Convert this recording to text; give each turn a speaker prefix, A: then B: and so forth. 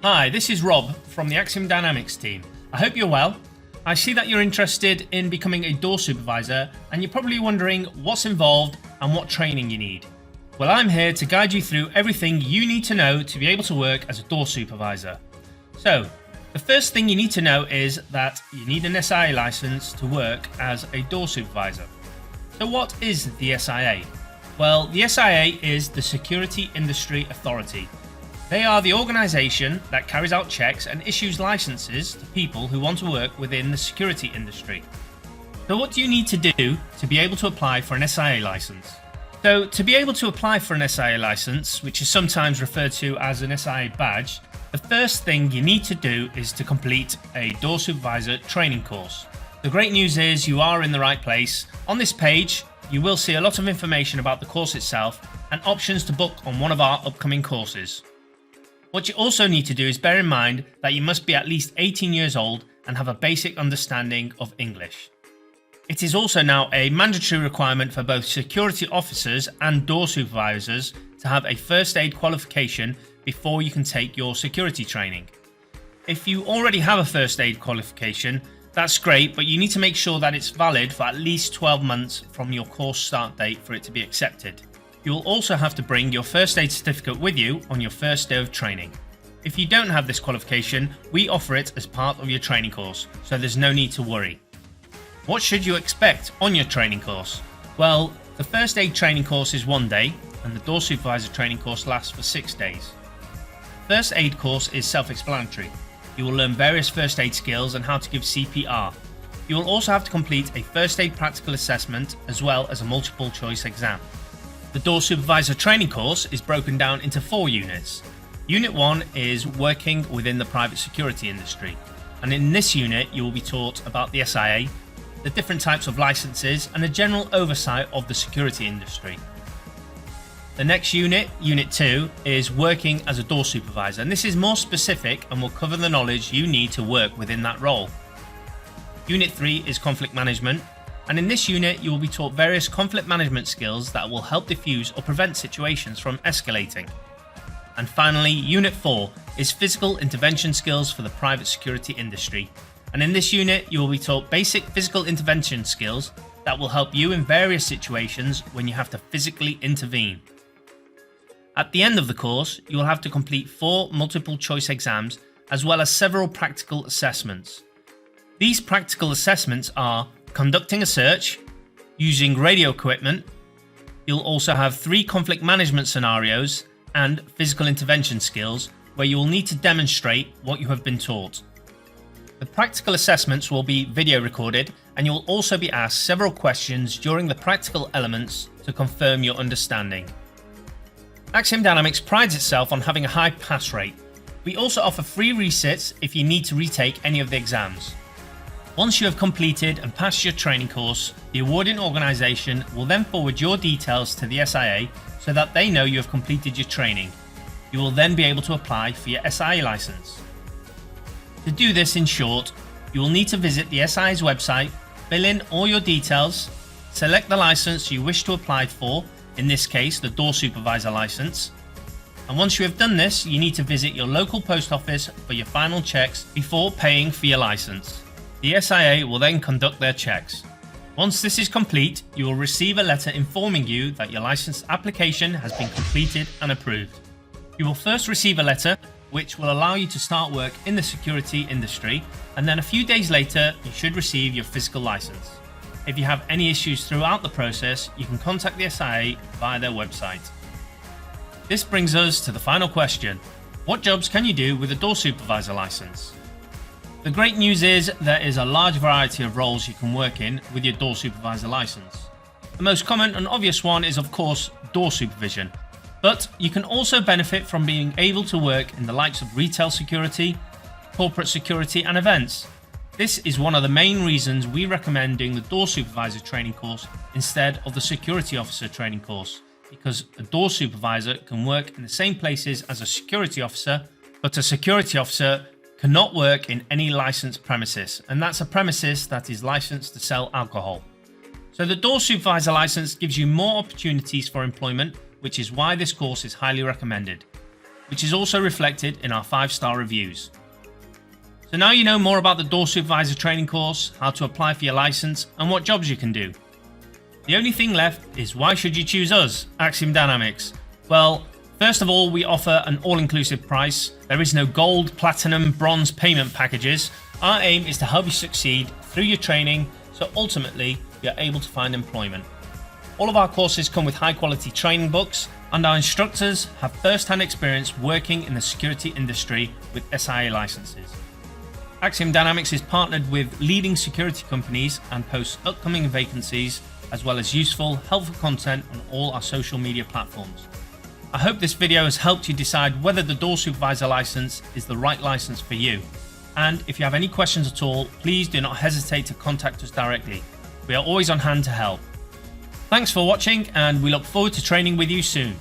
A: Hi, this is Rob from the Axiom Dynamics team. I hope you're well. I see that you're interested in becoming a door supervisor and you're probably wondering what's involved and what training you need. Well, I'm here to guide you through everything you need to know to be able to work as a door supervisor. So, the first thing you need to know is that you need an SIA license to work as a door supervisor. So what is the SIA? Well, the SIA is the Security Industry Authority. They are the organisation that carries out checks and issues licenses to people who want to work within the security industry. So what do you need to do to be able to apply for an SIA licence? So to be able to apply for an SIA licence, which is sometimes referred to as an SIA badge, the first thing you need to do is to complete a door supervisor training course. The great news is you are in the right place. On this page, you will see a lot of information about the course itself and options to book on one of our upcoming courses. What you also need to do is bear in mind that you must be at least 18 years old and have a basic understanding of English. It is also now a mandatory requirement for both security officers and door supervisors to have a first aid qualification before you can take your security training. If you already have a first aid qualification, that's great, but you need to make sure that it's valid for at least 12 months from your course start date for it to be accepted. You'll also have to bring your first aid certificate with you on your first day of training. If you don't have this qualification, we offer it as part of your training course, so there's no need to worry. What should you expect on your training course? Well, the first aid training course is 1 day, and the door supervisor training course lasts for 6 days. First aid course is self-explanatory. You will learn various first aid skills and how to give CPR. You will also have to complete a first aid practical assessment as well as a multiple choice exam. The door supervisor training course is broken down into 4 units. Unit 1 is working within the private security industry, and in this unit you will be taught about the SIA, the different types of licenses and a general oversight of the security industry. The next unit, Unit 2, is working as a door supervisor, and this is more specific and will cover the knowledge you need to work within that role. Unit 3 is conflict management, and in this unit you will be taught various conflict management skills that will help diffuse or prevent situations from escalating. And finally, Unit 4 is physical intervention skills for the private security industry, and in this unit you will be taught basic physical intervention skills that will help you in various situations when you have to physically intervene. At the end of the course, you will have to complete 4 multiple choice exams as well as several practical assessments. These practical assessments are conducting a search, using radio equipment. You'll also have 3 conflict management scenarios and physical intervention skills where you will need to demonstrate what you have been taught. The practical assessments will be video recorded, and you will also be asked several questions during the practical elements to confirm your understanding. Axiom Dynamics prides itself on having a high pass rate. We also offer free resits if you need to retake any of the exams. Once you have completed and passed your training course, the awarding organisation will then forward your details to the SIA so that they know you have completed your training. You will then be able to apply for your SIA licence. To do this in short, you will need to visit the SIA's website, fill in all your details, select the licence you wish to apply for, in this case the door supervisor licence, and once you have done this, you need to visit your local post office for your final checks before paying for your licence. The SIA will then conduct their checks. Once this is complete, you will receive a letter informing you that your licence application has been completed and approved. You will first receive a letter which will allow you to start work in the security industry, and then a few days later you should receive your physical licence. If you have any issues throughout the process, you can contact the SIA via their website. This brings us to the final question. What jobs can you do with a door supervisor licence? The great news is there is a large variety of roles you can work in with your door supervisor licence. The most common and obvious one is of course door supervision, but you can also benefit from being able to work in the likes of retail security, corporate security and events. This is one of the main reasons we recommend doing the door supervisor training course instead of the security officer training course, because a door supervisor can work in the same places as a security officer, but a security officer cannot work in any licensed premises, and that's a premises that is licensed to sell alcohol. So the door supervisor license gives you more opportunities for employment, which is why this course is highly recommended. which is also reflected in our 5-star reviews. So now you know more about the Door Supervisor training course, how to apply for your license, and what jobs you can do. The only thing left is why should you choose us, Axiom Dynamics? Well, first of all, we offer an all-inclusive price. There is no gold, platinum, bronze payment packages. Our aim is to help you succeed through your training, so ultimately you're able to find employment. All of our courses come with high-quality training books, and our instructors have first-hand experience working in the security industry with SIA licenses. Axiom Dynamics is partnered with leading security companies and posts upcoming vacancies, as well as useful, helpful content on all our social media platforms. I hope this video has helped you decide whether the Door Supervisor license is the right license for you. And if you have any questions at all, please do not hesitate to contact us directly. We are always on hand to help. Thanks for watching, and we look forward to training with you soon.